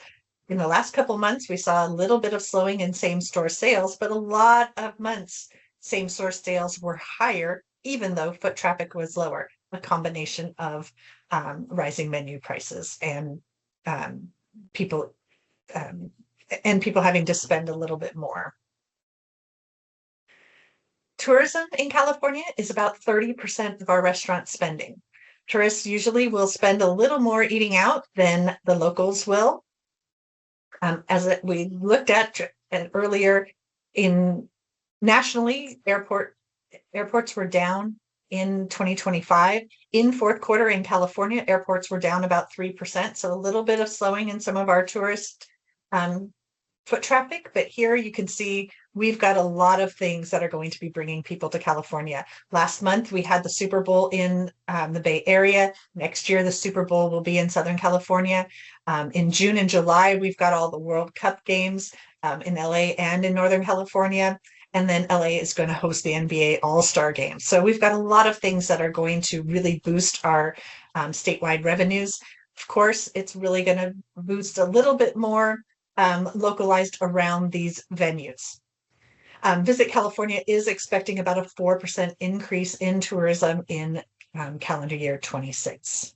In the last couple months, we saw a little bit of slowing in same store sales, but a lot of months same store sales were higher, even though foot traffic was lower, a combination of rising menu prices and people having to spend a little bit more. Tourism in California is about 30% of our restaurant spending. Tourists usually will spend a little more eating out than the locals will. As we looked at earlier, nationally, airports were down in 2025. In fourth quarter in California, airports were down about 3%. So a little bit of slowing in some of our tourist foot traffic. But here you can see we've got a lot of things that are going to be bringing people to California. Last month, we had the Super Bowl in the Bay Area. Next year, the Super Bowl will be in Southern California. In June and July, we've got all the World Cup games in LA and in Northern California. And then LA is going to host the NBA All-Star Game. So we've got a lot of things that are going to really boost our statewide revenues. Of course, it's really going to boost a little bit more localized around these venues. Visit California is expecting about a 4% increase in tourism in calendar year 26.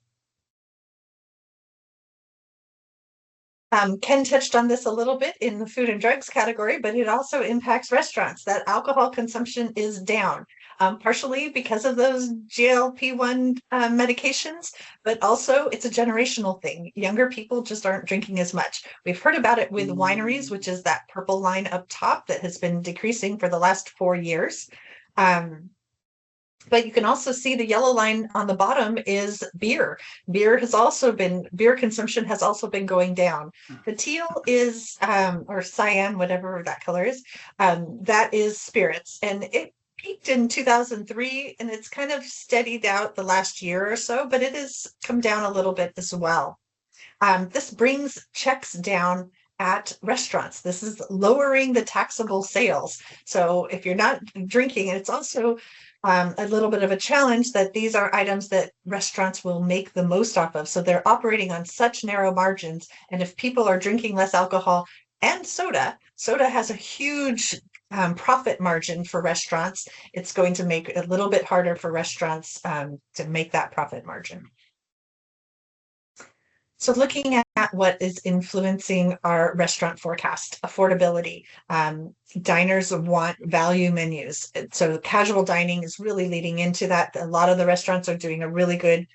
Ken touched on this a little bit in the food and drugs category, but it also impacts restaurants. That alcohol consumption is down, partially because of those GLP-1 medications, but also it's a generational thing. Younger people just aren't drinking as much. We've heard about it with wineries, which is that purple line up top that has been decreasing for the last 4 years. But you can also see the yellow line on the bottom is beer. Beer consumption has also been going down. The teal is, or cyan, whatever that color is, that is spirits. And it peaked in 2003 and it's kind of steadied out the last year or so, but it has come down a little bit as well. This brings checks down at restaurants. This is lowering the taxable sales. So if you're not drinking, it's also a little bit of a challenge that these are items that restaurants will make the most off of. So they're operating on such narrow margins. And if people are drinking less alcohol and soda has a huge profit margin for restaurants. It's going to make it a little bit harder for restaurants to make that profit margin. So looking at what is influencing our restaurant forecast, affordability. Diners want value menus. So casual dining is really leading into that. A lot of the restaurants are doing a really good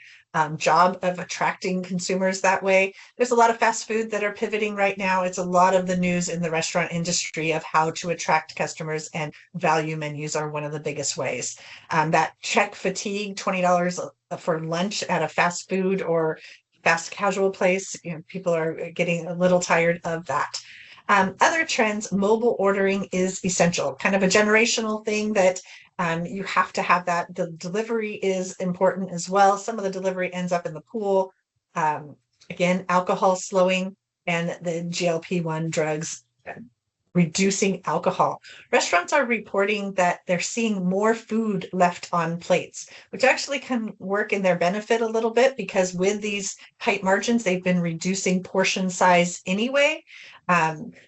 job of attracting consumers that way. There's a lot of fast food that are pivoting right now. It's a lot of the news in the restaurant industry of how to attract customers, and value menus are one of the biggest ways. That check fatigue, $20 for lunch at a fast food or fast casual place, people are getting a little tired of that. Other trends, mobile ordering is essential, kind of a generational thing that you have to have that. The delivery is important as well. Some of the delivery ends up in the pool. Again, alcohol slowing and the GLP-1 drugs reducing alcohol. Restaurants are reporting that they're seeing more food left on plates, which actually can work in their benefit a little bit because with these tight margins, they've been reducing portion size anyway.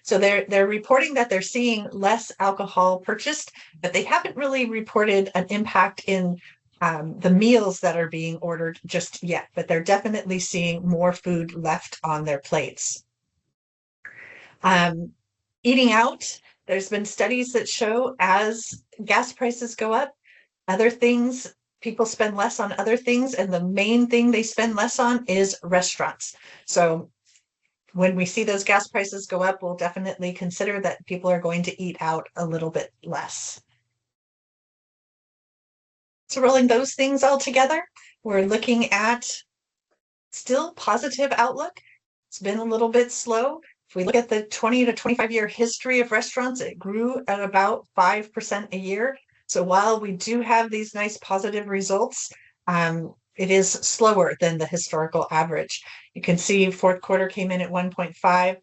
So they're reporting that they're seeing less alcohol purchased, but they haven't really reported an impact in the meals that are being ordered just yet, but they're definitely seeing more food left on their plates. Eating out, there's been studies that show as gas prices go up, other things, people spend less on other things, and the main thing they spend less on is restaurants. So when we see those gas prices go up, we'll definitely consider that people are going to eat out a little bit less. So rolling those things all together, we're looking at still positive outlook. It's been a little bit slow. If we look at the 20 to 25-year history of restaurants, it grew at about 5% a year. So while we do have these nice positive results, it is slower than the historical average. You can see fourth quarter came in at 1.5.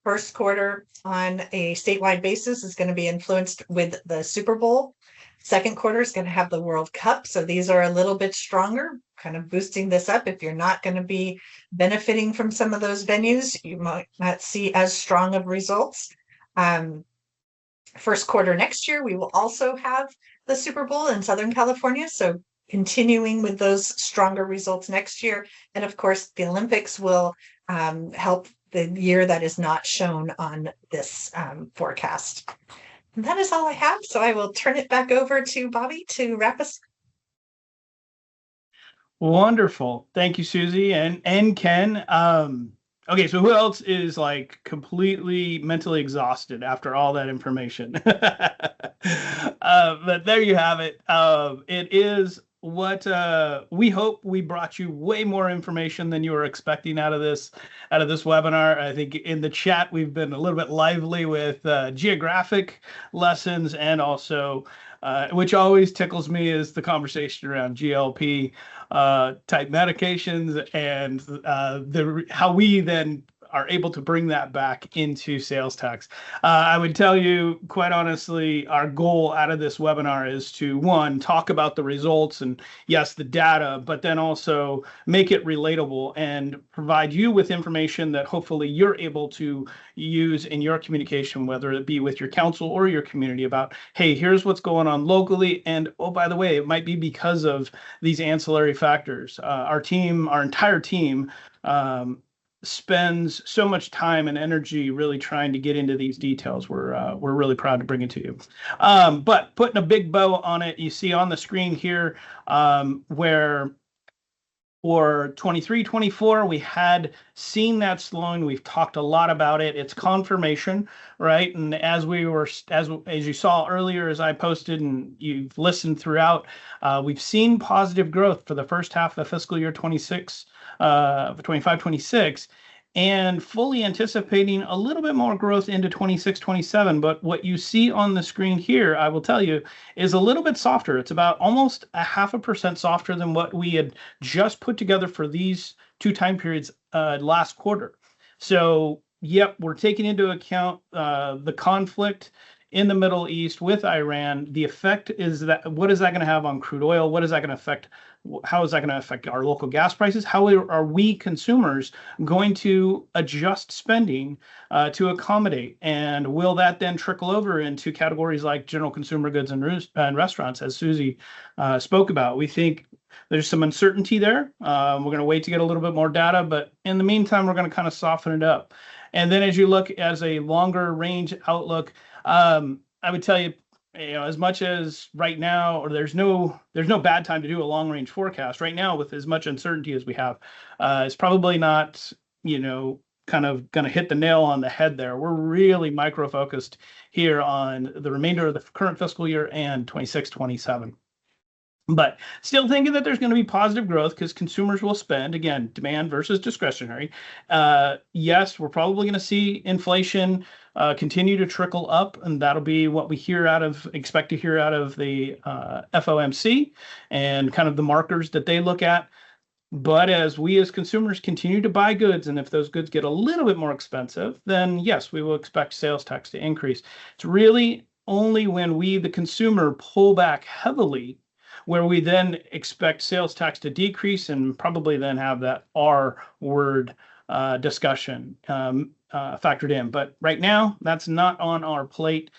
First quarter on a statewide basis is going to be influenced with the Super Bowl. Second quarter is going to have the World Cup. So these are a little bit stronger, kind of boosting this up. If you're not going to be benefiting from some of those venues, you might not see as strong of results. First quarter next year, we will also have the Super Bowl in Southern California. So continuing with those stronger results next year. And of course, the Olympics will help the year that is not shown on this forecast. And that is all I have. So I will turn it back over to Bobby to wrap us. Wonderful. Thank you, Susie and Ken. Okay, so who else is like completely mentally exhausted after all that information? But there you have it. It is what we hope we brought you way more information than you were expecting out of this webinar. I think in the chat we've been a little bit lively with geographic lessons, and also which always tickles me is the conversation around GLP type medications, and how we then are able to bring that back into sales tax. I would tell you, quite honestly, our goal out of this webinar is to, one, talk about the results and, yes, the data, but then also make it relatable and provide you with information that hopefully you're able to use in your communication, whether it be with your council or your community about, hey, here's what's going on locally. And, oh, by the way, it might be because of these ancillary factors. Our entire team, spends so much time and energy really trying to get into these details. We're really proud to bring it to you. But putting a big bow on it, you see on the screen here where for 23-24, we had seen that slowing. We've talked a lot about it. It's confirmation, right? And as you saw earlier, as I posted and you've listened throughout, we've seen positive growth for the first half of the fiscal year 25-26, and fully anticipating a little bit more growth into 26-27. But what you see on the screen here, I will tell you, is a little bit softer. It's about almost 0.5% softer than what we had just put together for these two time periods last quarter. So, yep, we're taking into account the conflict in the Middle East with Iran. The effect is that, what is that going to have on crude oil? What is that going to affect? How is that going to affect our local gas prices? How are we consumers going to adjust spending to accommodate? And will that then trickle over into categories like general consumer goods and restaurants, as Susie spoke about? We think there's some uncertainty there. We're going to wait to get a little bit more data, but in the meantime, we're going to kind of soften it up. And then as you look as a longer range outlook, I would tell you, as much as right now, or there's no bad time to do a long range forecast right now with as much uncertainty as we have. It's probably not, kind of going to hit the nail on the head there. We're really micro focused here on the remainder of the current fiscal year and 26-27. But still thinking that there's going to be positive growth because consumers will spend, again, demand versus discretionary. Yes, we're probably going to see inflation continue to trickle up, and that'll be what we expect to hear out of the FOMC and kind of the markers that they look at. But as we as consumers continue to buy goods, and if those goods get a little bit more expensive, then yes, we will expect sales tax to increase. It's really only when we, the consumer, pull back heavily where we then expect sales tax to decrease and probably then have that R word discussion factored in. But right now, that's not on our plate.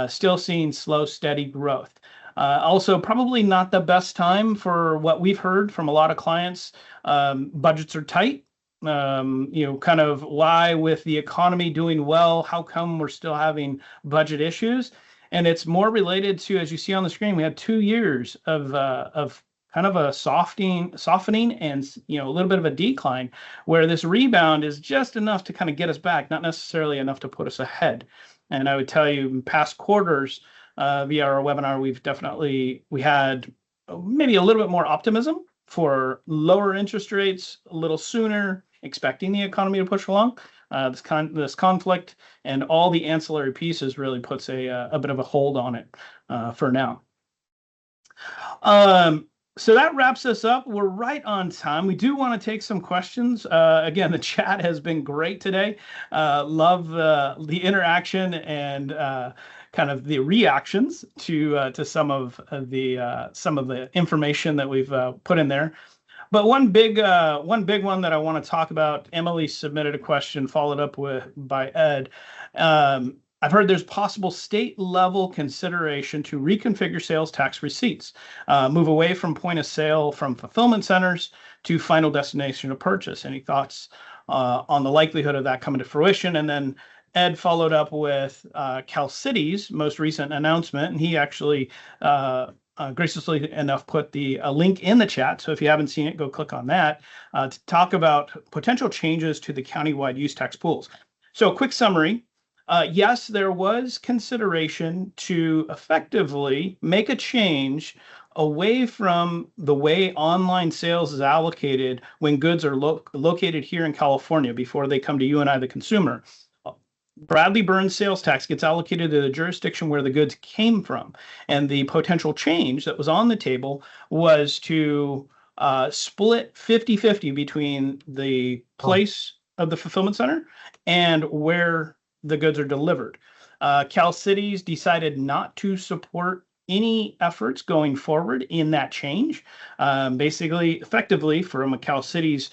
Still seeing slow, steady growth. Also, probably not the best time for what we've heard from a lot of clients. Budgets are tight. Kind of why with the economy doing well, how come we're still having budget issues? And it's more related to, as you see on the screen, we had 2 years of kind of a softening and a little bit of a decline, where this rebound is just enough to kind of get us back, not necessarily enough to put us ahead. And I would tell you, in past quarters, via our webinar, we had maybe a little bit more optimism for lower interest rates a little sooner, expecting the economy to push along. This conflict and all the ancillary pieces really puts a bit of a hold on it for now. So that wraps us up. We're right on time. We do want to take some questions. Again, the chat has been great today. Love the interaction and kind of the reactions to some of the information that we've put in there. But one big one that I want to talk about. Emily submitted a question followed up by Ed. I've heard there's possible state level consideration to reconfigure sales tax receipts, move away from point of sale from fulfillment centers to final destination of purchase. Any thoughts on the likelihood of that coming to fruition? And then Ed followed up with Cal City's most recent announcement, and he actually graciously enough put the link in the chat. So if you haven't seen it, go click on that to talk about potential changes to the countywide use tax pools. So a quick summary. Yes, there was consideration to effectively make a change away from the way online sales is allocated when goods are located here in California before they come to you and I, the consumer. Bradley Burns sales tax gets allocated to the jurisdiction where the goods came from. And the potential change that was on the table was to split 50-50 between the place of the fulfillment center and where the goods are delivered. Cal Cities decided not to support any efforts going forward in that change. Basically, effectively, from a Cal Cities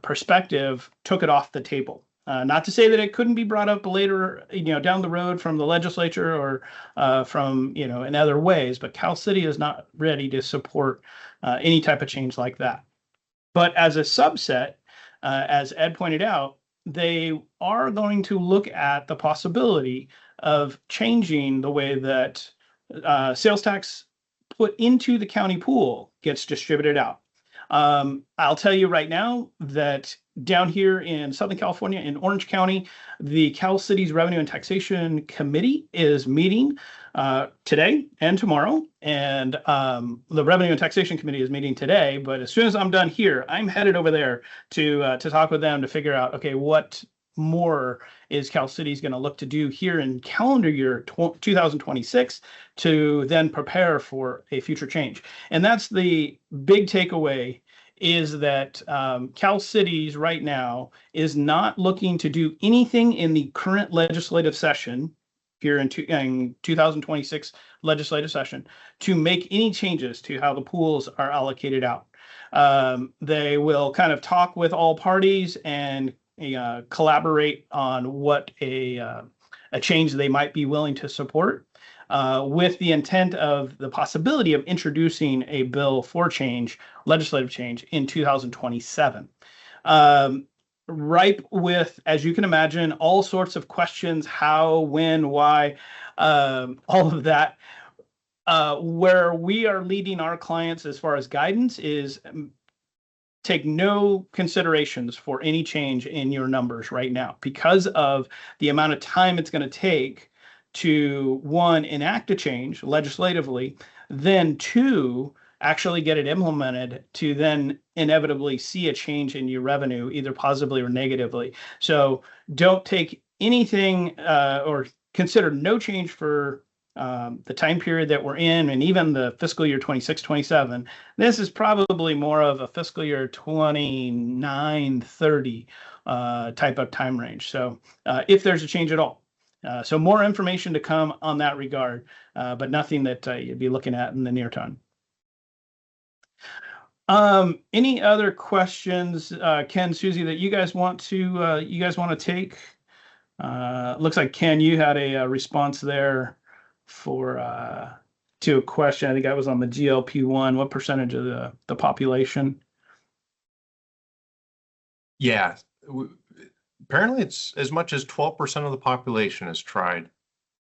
perspective, took it off the table. Not to say that it couldn't be brought up later, down the road from the legislature or from, in other ways, but Cal City is not ready to support any type of change like that. But as a subset, as Ed pointed out, they are going to look at the possibility of changing the way that sales tax put into the county pool gets distributed out. I'll tell you right now that down here in Southern California, in Orange County, the Cal Cities Revenue and Taxation Committee is meeting today and tomorrow. And the Revenue and Taxation Committee is meeting today. But as soon as I'm done here, I'm headed over there to talk with them to figure out, okay, what more is Cal Cities going to look to do here in calendar year 2026 to then prepare for a future change. And that's the big takeaway, is that Cal Cities right now is not looking to do anything in the current legislative session here in 2026 legislative session to make any changes to how the pools are allocated out. They will kind of talk with all parties and collaborate on what a change they might be willing to support, with the intent of the possibility of introducing a bill for change, legislative change, in 2027. Ripe with, as you can imagine, all sorts of questions: how, when, why, all of that. Where we are leading our clients as far as guidance is take no considerations for any change in your numbers right now, because of the amount of time it's going to take to, one, enact a change legislatively, then two, actually get it implemented to then inevitably see a change in your revenue, either positively or negatively. So don't take anything or consider no change for the time period that we're in, and even the fiscal year 26, 27, this is probably more of a fiscal year 29, 30 type of time range. So if there's a change at all. So more information to come on that regard, but nothing that you'd be looking at in the near time. Any other questions, Ken, Susie, that you guys want to take? Looks like Ken, you had a response there for to a question. I think that was on the GLP-1. What percentage of the population? Yeah, apparently it's as much as 12% of the population has tried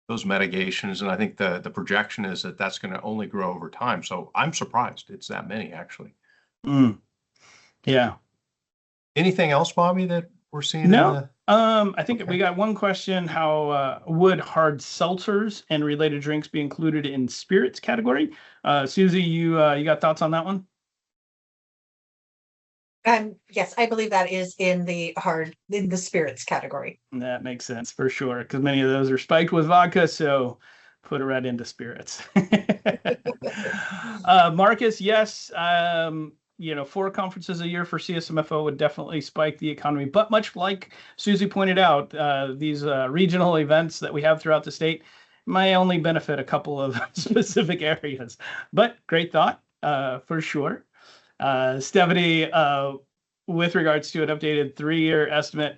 those medications, and I think the projection is that that's going to only grow over time. So I'm surprised it's that many, actually. Yeah. Anything else, Bobby, that we're seeing? No. I think we got one question: how would hard seltzers and related drinks be included in spirits category? Susie, you got thoughts on that one? Yes, I believe that is in the spirits category. That makes sense for sure, because many of those are spiked with vodka, so put it right into spirits. Marcus, yes, 4 conferences a year for CSMFO would definitely spike the economy. But much like Susie pointed out, these regional events that we have throughout the state may only benefit a couple of specific areas. But great thought, for sure. Stephanie, with regards to an updated 3-year estimate,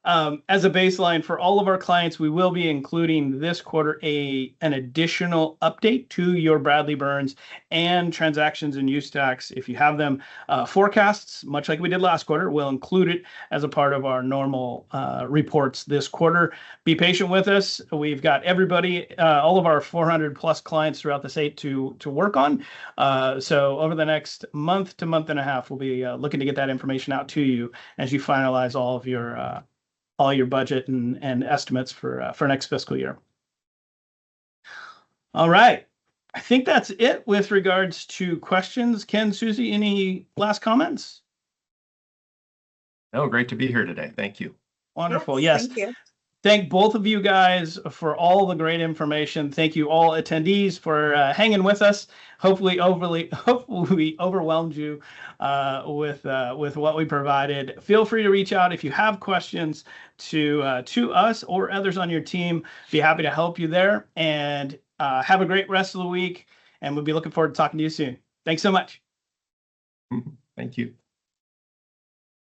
as a baseline for all of our clients, we will be including this quarter an additional update to your Bradley Burns and transactions and use tax. If you have them, forecasts, much like we did last quarter, we'll include it as a part of our normal reports this quarter. Be patient with us. We've got everybody, all of our 400 plus clients throughout the state to work on. So over the next month to month and a half, we'll be looking to get that information out to you as you finalize all your budget and estimates for next fiscal year. All right. I think that's it with regards to questions. Ken, Susie, any last comments? No, great to be here today. Thank you. Wonderful. Yes. Thank you. Thank both of you guys for all the great information. Thank you all attendees for hanging with us. Hopefully we overwhelmed you with what we provided. Feel free to reach out if you have questions to us or others on your team. Be happy to help you there. And have a great rest of the week. And we'll be looking forward to talking to you soon. Thanks so much. Thank you.